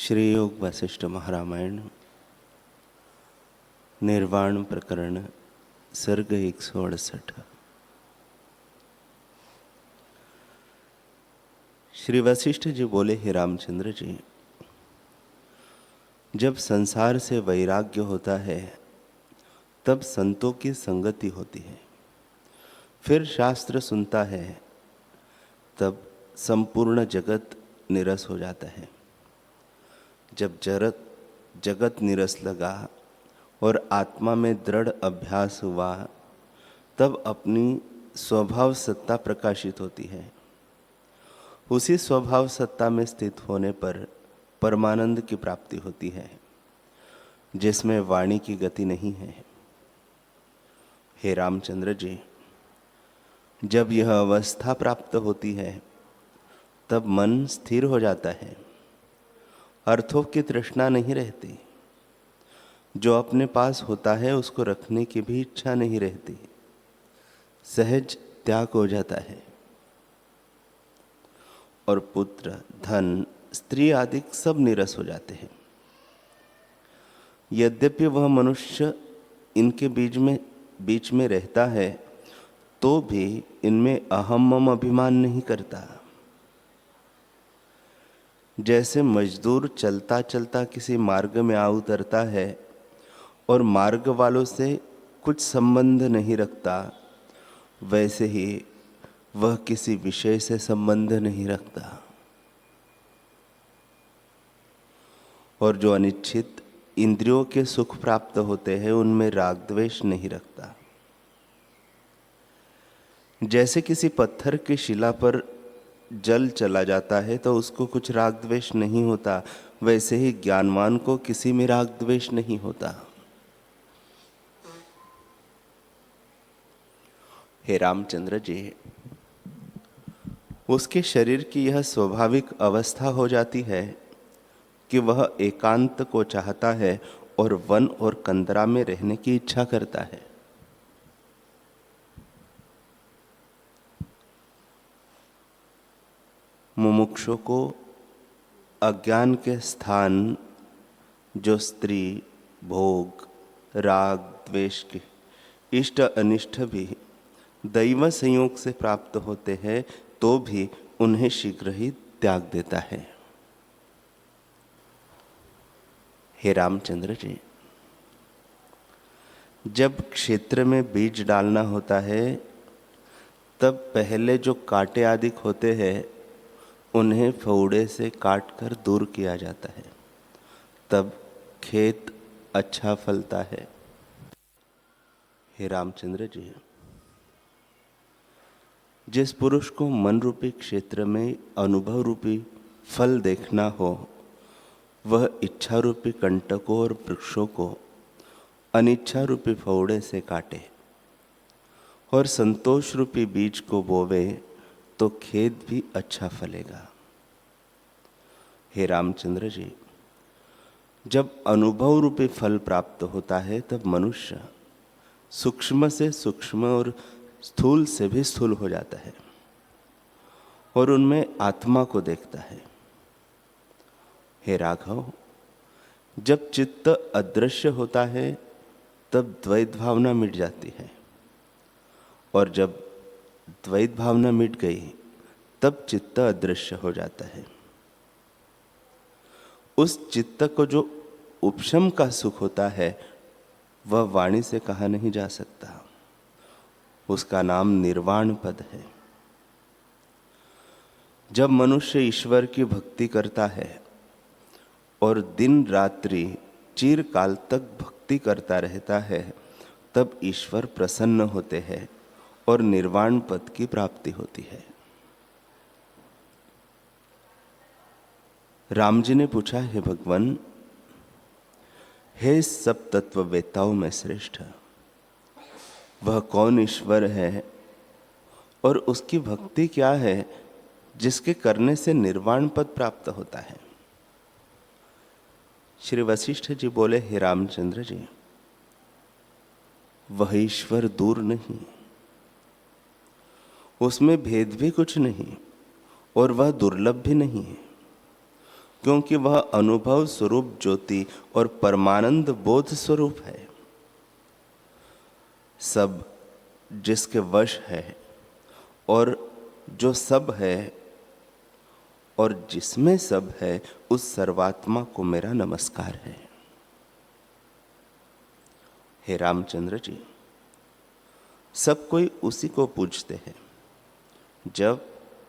श्री योग वशिष्ठ महारामायण निर्वाण प्रकरण सर्ग 168। श्री वशिष्ठ जी बोले, हे रामचंद्र जी, जब संसार से वैराग्य होता है तब संतों की संगति होती है, फिर शास्त्र सुनता है तब संपूर्ण जगत निरस हो जाता है। जब जगत निरस लगा और आत्मा में दृढ़ अभ्यास हुआ तब अपनी स्वभाव सत्ता प्रकाशित होती है। उसी स्वभाव सत्ता में स्थित होने पर परमानंद की प्राप्ति होती है, जिसमें वाणी की गति नहीं है। हे रामचंद्र जी, जब यह अवस्था प्राप्त होती है तब मन स्थिर हो जाता है, अर्थों की तृष्णा नहीं रहती, जो अपने पास होता है उसको रखने की भी इच्छा नहीं रहती, सहज त्याग हो जाता है और पुत्र, धन, स्त्री आदि सब निरस हो जाते हैं। यद्यपि वह मनुष्य इनके बीच में रहता है तो भी इनमें अहम मम अभिमान नहीं करता। जैसे मजदूर चलता चलता किसी मार्ग में आ उतरता है और मार्ग वालों से कुछ संबंध नहीं रखता, वैसे ही वह किसी विषय से संबंध नहीं रखता। और जो अनिच्छित इंद्रियों के सुख प्राप्त होते हैं उनमें राग द्वेष नहीं रखता। जैसे किसी पत्थर की शिला पर जल चला जाता है तो उसको कुछ राग द्वेष नहीं होता, वैसे ही ज्ञानवान को किसी में राग द्वेष नहीं होता। हे रामचंद्र जी, उसके शरीर की यह स्वाभाविक अवस्था हो जाती है कि वह एकांत को चाहता है और वन और कंदरा में रहने की इच्छा करता है। मुमुक्षु को अज्ञान के स्थान जो स्त्री, भोग, राग, द्वेष के इष्ट अनिष्ट भी दैव संयोग से प्राप्त होते हैं तो भी उन्हें शीघ्र ही त्याग देता है। हे रामचंद्र जी, जब क्षेत्र में बीज डालना होता है तब पहले जो कांटे आदि होते हैं उन्हें फावड़े से काटकर दूर किया जाता है, तब खेत अच्छा फलता है। हे रामचंद्र जी, जिस पुरुष को मन रूपी क्षेत्र में अनुभव रूपी फल देखना हो, वह इच्छा रूपी कंटकों और वृक्षों को अनिच्छा रूपी फावड़े से काटे और संतोष रूपी बीज को बोवे तो खेत भी अच्छा फलेगा। हे रामचंद्र जी, जब अनुभव रूपी फल प्राप्त होता है तब मनुष्य सूक्ष्म से सूक्ष्म और स्थूल से भी स्थूल हो जाता है और उनमें आत्मा को देखता है। हे राघव, जब चित्त अदृश्य होता है तब द्वैत भावना मिट जाती है और जब द्वैत भावना मिट गई तब चित्त अदृश्य हो जाता है। उस चित्त को जो उपशम का सुख होता है वह वाणी से कहा नहीं जा सकता, उसका नाम निर्वाण पद है। जब मनुष्य ईश्वर की भक्ति करता है और दिन रात्रि चिरकाल तक भक्ति करता रहता है तब ईश्वर प्रसन्न होते हैं और निर्वाण पद की प्राप्ति होती है। राम जी ने पूछा, हे भगवान, हे सब तत्ववेताओं में श्रेष्ठ, वह कौन ईश्वर है और उसकी भक्ति क्या है जिसके करने से निर्वाण पद प्राप्त होता है? श्री वशिष्ठ जी बोले, हे रामचंद्र जी, वह ईश्वर दूर नहीं, उसमें भेद भी कुछ नहीं और वह दुर्लभ भी नहीं है। क्योंकि वह अनुभव स्वरूप ज्योति और परमानंद बोध स्वरूप है। सब जिसके वश है और जो सब है और जिसमें सब है, उस सर्वात्मा को मेरा नमस्कार है। हे रामचंद्र जी, सब कोई उसी को पूजते हैं। जब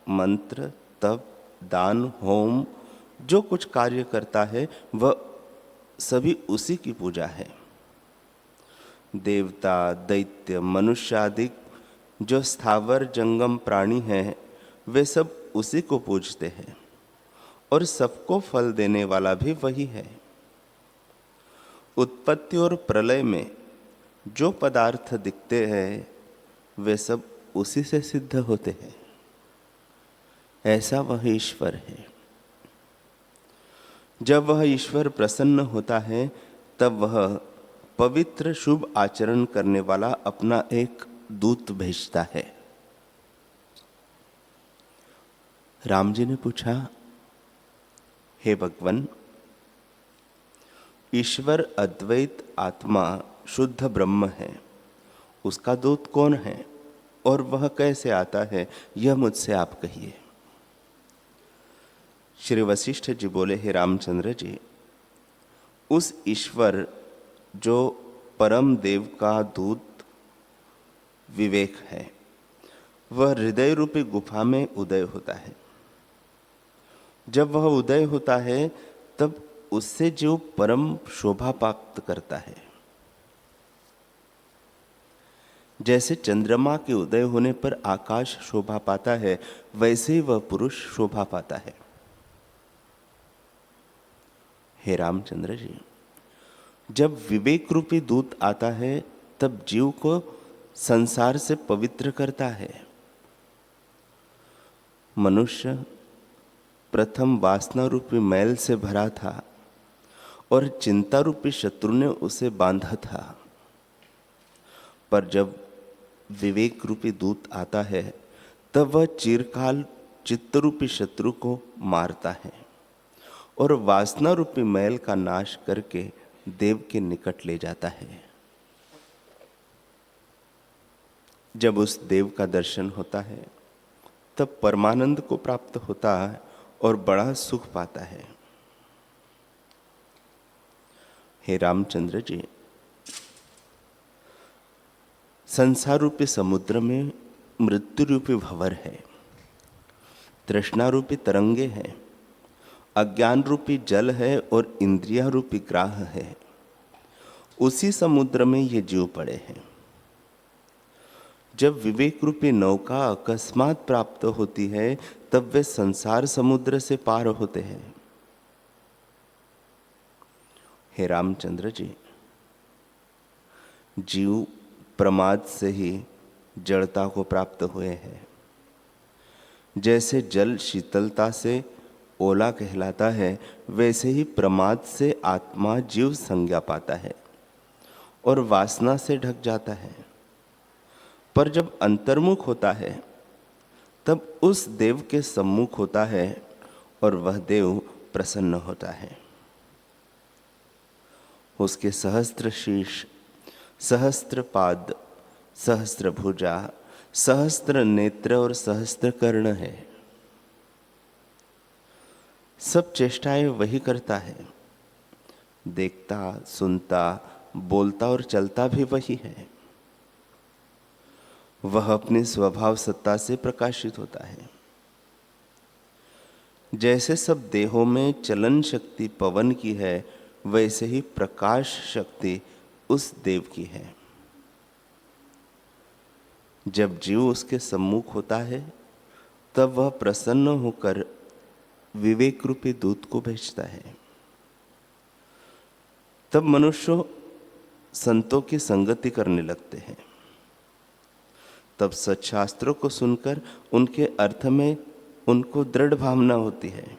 मंत्र, तप, दान, होम जो कुछ कार्य करता है वह सभी उसी की पूजा है। देवता, दैत्य, मनुष्य आदि जो स्थावर जंगम प्राणी हैं, वे सब उसी को पूजते हैं और सबको फल देने वाला भी वही है। उत्पत्ति और प्रलय में जो पदार्थ दिखते हैं वे सब उसी से सिद्ध होते हैं। ऐसा वह ईश्वर है। जब वह ईश्वर प्रसन्न होता है तब वह पवित्र शुभ आचरण करने वाला अपना एक दूत भेजता है। राम जी ने पूछा, हे भगवान, ईश्वर अद्वैत आत्मा शुद्ध ब्रह्म है, उसका दूत कौन है और वह कैसे आता है, यह मुझसे आप कहिए। श्री वशिष्ठ जी बोले, हे रामचंद्र जी, उस ईश्वर जो परम देव का दूत विवेक है, वह हृदय रूपी गुफा में उदय होता है। जब वह उदय होता है तब उससे जो परम शोभा प्राप्त करता है। जैसे चंद्रमा के उदय होने पर आकाश शोभा पाता है, वैसे ही वह पुरुष शोभा पाता है। हे रामचंद्र जी, जब विवेक रूपी दूत आता है तब जीव को संसार से पवित्र करता है। मनुष्य प्रथम वासना रूपी मैल से भरा था और चिंता रूपी शत्रु ने उसे बांधा था, पर जब विवेक रूपी दूत आता है तब वह चिरकाल चित्त रूपी शत्रु को मारता है और वासना रूपी मैल का नाश करके देव के निकट ले जाता है। जब उस देव का दर्शन होता है तब परमानंद को प्राप्त होता है और बड़ा सुख पाता है। हे रामचंद्र जी, संसार रूपी समुद्र में मृत्यु रूपी भंवर है, तृष्णा रूपी तरंगे हैं, अज्ञान रूपी जल है और इंद्रिया रूपी ग्राह है। उसी समुद्र में ये जीव पड़े हैं। जब विवेक रूपी नौका अकस्मात प्राप्त होती है तब वे संसार समुद्र से पार होते हैं। हे रामचंद्र जी, जीव प्रमाद से ही जड़ता को प्राप्त हुए हैं। जैसे जल शीतलता से ओला कहलाता है, वैसे ही प्रमाद से आत्मा जीव संज्ञा पाता है और वासना से ढक जाता है। पर जब अंतर्मुख होता है तब उस देव के सम्मुख होता है और वह देव प्रसन्न होता है। उसके सहस्त्र शीश, सहस्त्र पाद, सहस्त्र भुजा, सहस्त्र नेत्र और सहस्त्र कर्ण है। सब चेष्टाएं वही करता है। देखता, सुनता, बोलता और चलता भी वही है। वह अपनी स्वभाव सत्ता से प्रकाशित होता है। जैसे सब देहों में चलन शक्ति पवन की है, वैसे ही प्रकाश शक्ति उस देव की है। जब जीव उसके सम्मुख होता है तब वह प्रसन्न होकर विवेक रूपी दूत को भेजता है। तब मनुष्य संतों की संगति करने लगते हैं। तब सच्छास्त्रों को सुनकर उनके अर्थ में उनको दृढ़ भावना होती है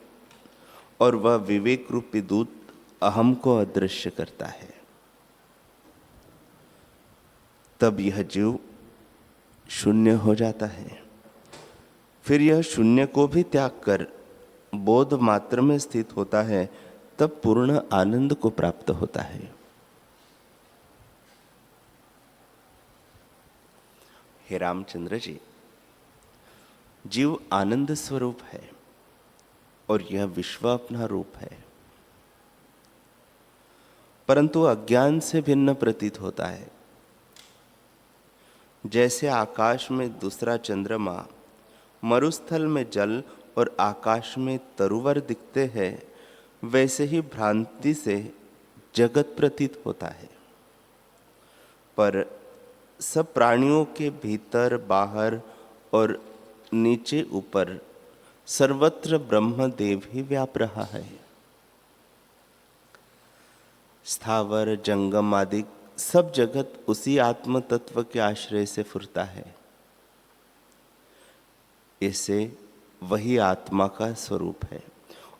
और वह विवेक रूपी दूत अहम को अदृश्य करता है। तब यह जीव शून्य हो जाता है। फिर यह शून्य को भी त्याग कर बोध मात्र में स्थित होता है तब पूर्ण आनंद को प्राप्त होता है। हे रामचंद्र जी, जीव आनंद स्वरूप है और यह विश्व अपना रूप है, परंतु अज्ञान से भिन्न प्रतीत होता है। जैसे आकाश में दूसरा चंद्रमा, मरुस्थल में जल और आकाश में तरुवर दिखते हैं, वैसे ही भ्रांति से जगत प्रतीत होता है। पर सब प्राणियों के भीतर बाहर और नीचे ऊपर सर्वत्र ब्रह्मदेव ही व्याप रहा है। स्थावर जंगम आदि सब जगत उसी आत्म तत्व के आश्रय से फुरता है। इससे वही आत्मा का स्वरूप है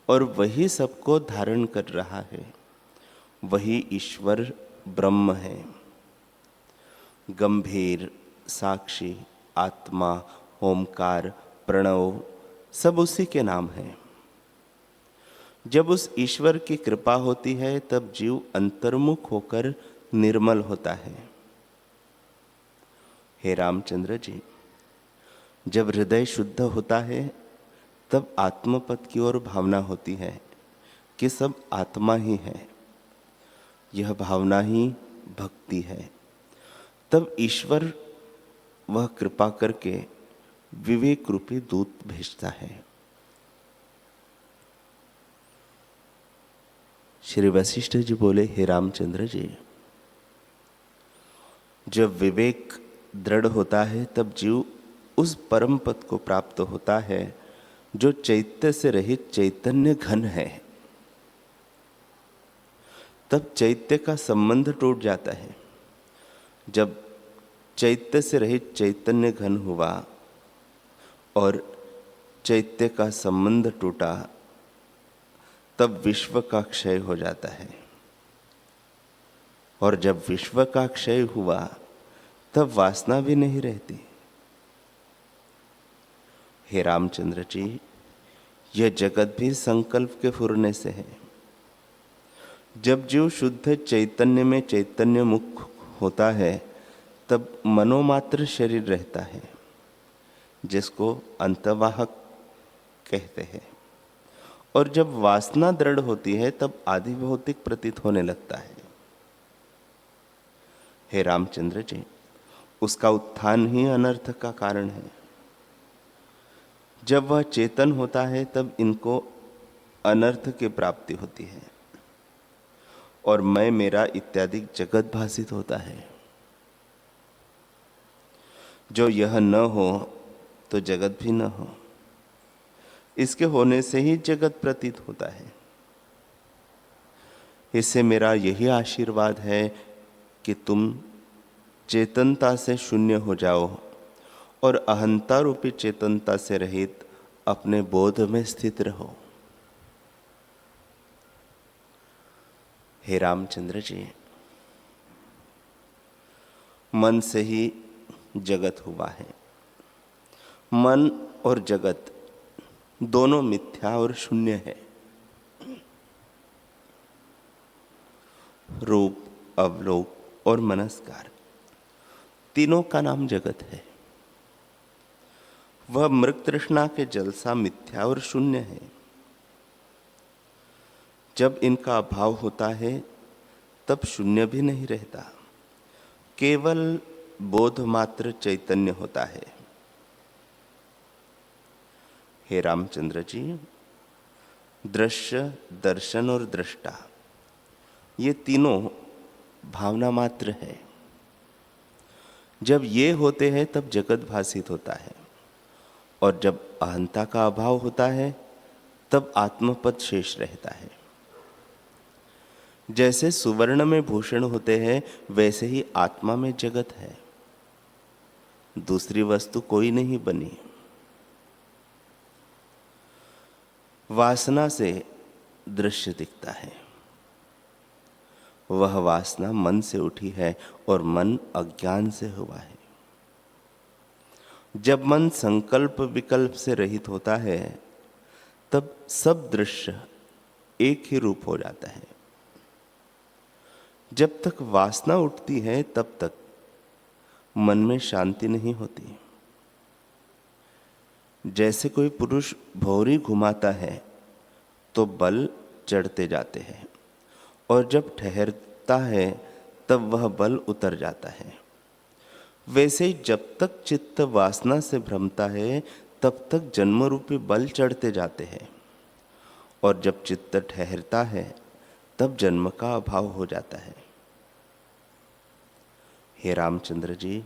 और वही सबको धारण कर रहा है। वही ईश्वर ब्रह्म है। गंभीर, साक्षी, आत्मा, ओमकार, प्रणव सब उसी के नाम हैं। जब उस ईश्वर की कृपा होती है तब जीव अंतर्मुख होकर निर्मल होता है। हे रामचंद्र जी, जब हृदय शुद्ध होता है तब आत्मपद की ओर भावना होती है कि सब आत्मा ही है। यह भावना ही भक्ति है। तब ईश्वर वह कृपा करके विवेक रूपी दूत भेजता है। श्री वशिष्ठ जी बोले, हे रामचंद्र जी, जब विवेक दृढ़ होता है तब जीव उस परम पद को प्राप्त होता है जो चैत्य से रहित चैतन्य घन है। तब चैत्य का संबंध टूट जाता है। जब चैत्य से रहित चैतन्य घन हुआ और चैत्य का संबंध टूटा, तब विश्व का क्षय हो जाता है। और जब विश्व का क्षय हुआ तब वासना भी नहीं रहती। हे रामचंद्र जी, यह जगत भी संकल्प के फुरने से है। जब जीव शुद्ध चैतन्य में चैतन्य मुख होता है तब मनोमात्र शरीर रहता है, जिसको अंतवाहक कहते हैं। और जब वासना दृढ़ होती है तब आदि भौतिक प्रतीत होने लगता है। हे रामचंद्र जी, उसका उत्थान ही अनर्थ का कारण है। जब वह चेतन होता है तब इनको अनर्थ की प्राप्ति होती है और मैं मेरा इत्यादि जगत भासित होता है। जो यह न हो तो जगत भी न हो। इसके होने से ही जगत प्रतीत होता है। इससे मेरा यही आशीर्वाद है कि तुम चेतनता से शून्य हो जाओ और अहंता रूपी चेतनता से रहित अपने बोध में स्थित रहो। हे रामचंद्र जी, मन से ही जगत हुआ है। मन और जगत दोनों मिथ्या और शून्य है। रूप, अवलोक और मनस्कार तीनों का नाम जगत है। वह मृग तृष्णा के जलसा मिथ्या और शून्य है। जब इनका अभाव होता है तब शून्य भी नहीं रहता, केवल बोध मात्र चैतन्य होता है। हे रामचंद्र जी, दृश्य, दर्शन और दृष्टा ये तीनों भावना मात्र है। जब ये होते हैं तब जगत भासित होता है और जब अहंता का अभाव होता है तब आत्मपद शेष रहता है। जैसे सुवर्ण में भूषण होते हैं वैसे ही आत्मा में जगत है। दूसरी वस्तु कोई नहीं बनी। वासना से दृश्य दिखता है। वह वासना मन से उठी है और मन अज्ञान से हुआ है। जब मन संकल्प विकल्प से रहित होता है तब सब दृश्य एक ही रूप हो जाता है। जब तक वासना उठती है तब तक मन में शांति नहीं होती। जैसे कोई पुरुष भौरी घुमाता है तो बल चढ़ते जाते हैं, और जब ठहरता है तब वह बल उतर जाता है। वैसे ही जब तक चित्त वासना से भ्रमता है तब तक जन्म रूपी बल चढ़ते जाते हैं, और जब चित्त ठहरता है तब जन्म का अभाव हो जाता है। हे रामचंद्र जी,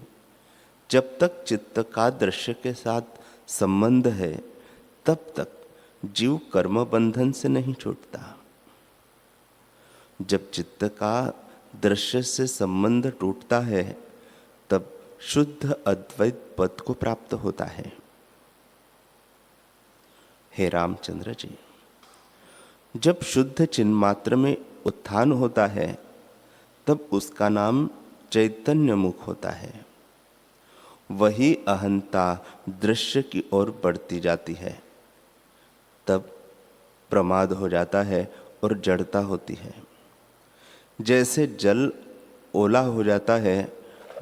जब तक चित्त का दृश्य के साथ संबंध है तब तक जीव कर्म बंधन से नहीं छूटता। जब चित्त का दृश्य से संबंध टूटता है तब शुद्ध अद्वैत पद को प्राप्त होता है। हे रामचंद्र जी, जब शुद्ध चिन्मात्र में उत्थान होता है तब उसका नाम चैतन्य मुख होता है। वही अहंता दृश्य की ओर बढ़ती जाती है, तब प्रमाद हो जाता है और जड़ता होती है। जैसे जल ओला हो जाता है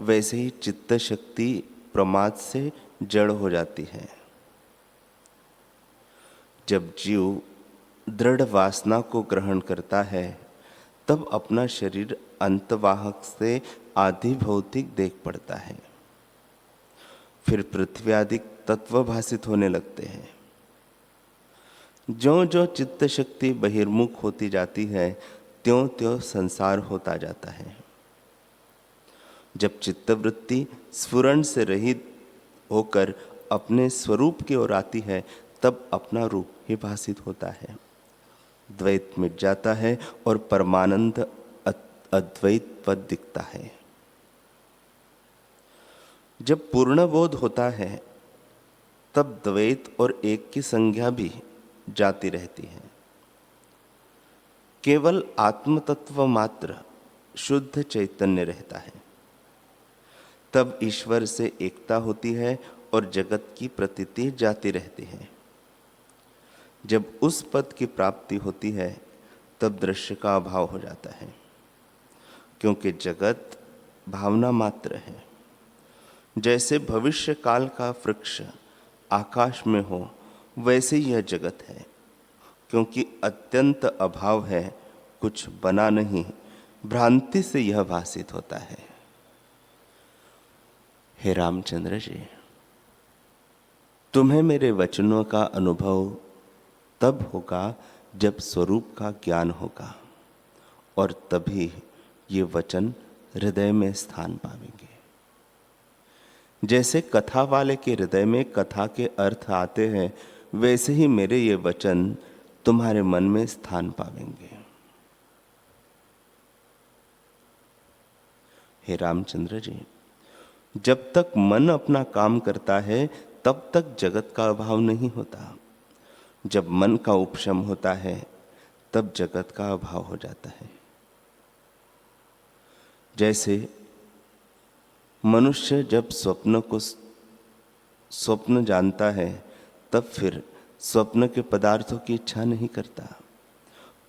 वैसे ही चित्त शक्ति प्रमाद से जड़ हो जाती है। जब जीव दृढ़ वासना को ग्रहण करता है तब अपना शरीर अंतवाहक से आदि भौतिक देख पड़ता है। फिर पृथ्वी आदि तत्व भासित होने लगते हैं। ज्यों ज्यों चित्त शक्ति बहिर्मुख होती जाती है त्यों त्यों संसार होता जाता है। जब चित्तवृत्ति स्फुरण से रहित होकर अपने स्वरूप की ओर आती है तब अपना रूप ही भासित होता है। द्वैत मिट जाता है और परमानंद अद्वैत पद दिखता है। जब पूर्ण बोध होता है तब द्वैत और एक की संज्ञा भी जाती रहती है। केवल आत्म तत्व मात्र शुद्ध चैतन्य रहता है। तब ईश्वर से एकता होती है और जगत की प्रतीति जाती रहती है। जब उस पद की प्राप्ति होती है तब दृश्य का अभाव हो जाता है, क्योंकि जगत भावना मात्र है। जैसे भविष्य काल का वृक्ष आकाश में हो वैसे ही यह जगत है, क्योंकि अत्यंत अभाव है, कुछ बना नहीं, भ्रांति से यह भासित होता है। हे रामचंद्र जी, तुम्हें मेरे वचनों का अनुभव तब होगा जब स्वरूप का ज्ञान होगा, और तभी ये वचन हृदय में स्थान पावेंगे। जैसे कथा वाले के हृदय में कथा के अर्थ आते हैं वैसे ही मेरे ये वचन तुम्हारे मन में स्थान पावेंगे। हे रामचंद्र जी, जब तक मन अपना काम करता है तब तक जगत का अभाव नहीं होता। जब मन का उपशम होता है तब जगत का अभाव हो जाता है। जैसे मनुष्य जब स्वप्न जानता है तब फिर स्वप्न के पदार्थों की इच्छा नहीं करता,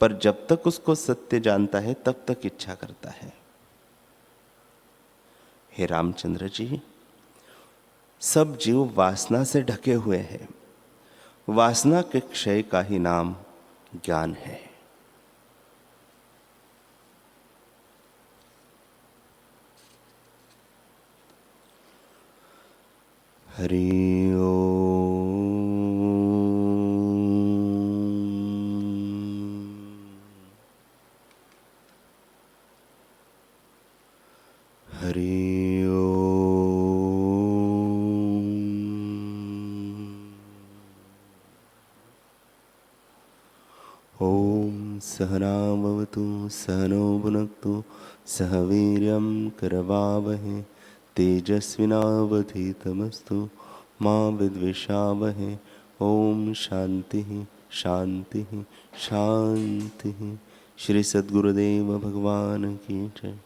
पर जब तक उसको सत्य जानता है तब तक इच्छा करता है। हे रामचंद्र जी, सब जीव वासना से ढके हुए हैं। वासना के क्षय का ही नाम ज्ञान है। हरि ओम। हरि ओम। सहना भवतु सहनो भुनक्तु सह वीर्यं करवावहै तेजस्विनावधीतमस्तु मा विद्विषावहै। ओम शांति शांति शांति। श्री सद्गुरुदेव भगवान की जय।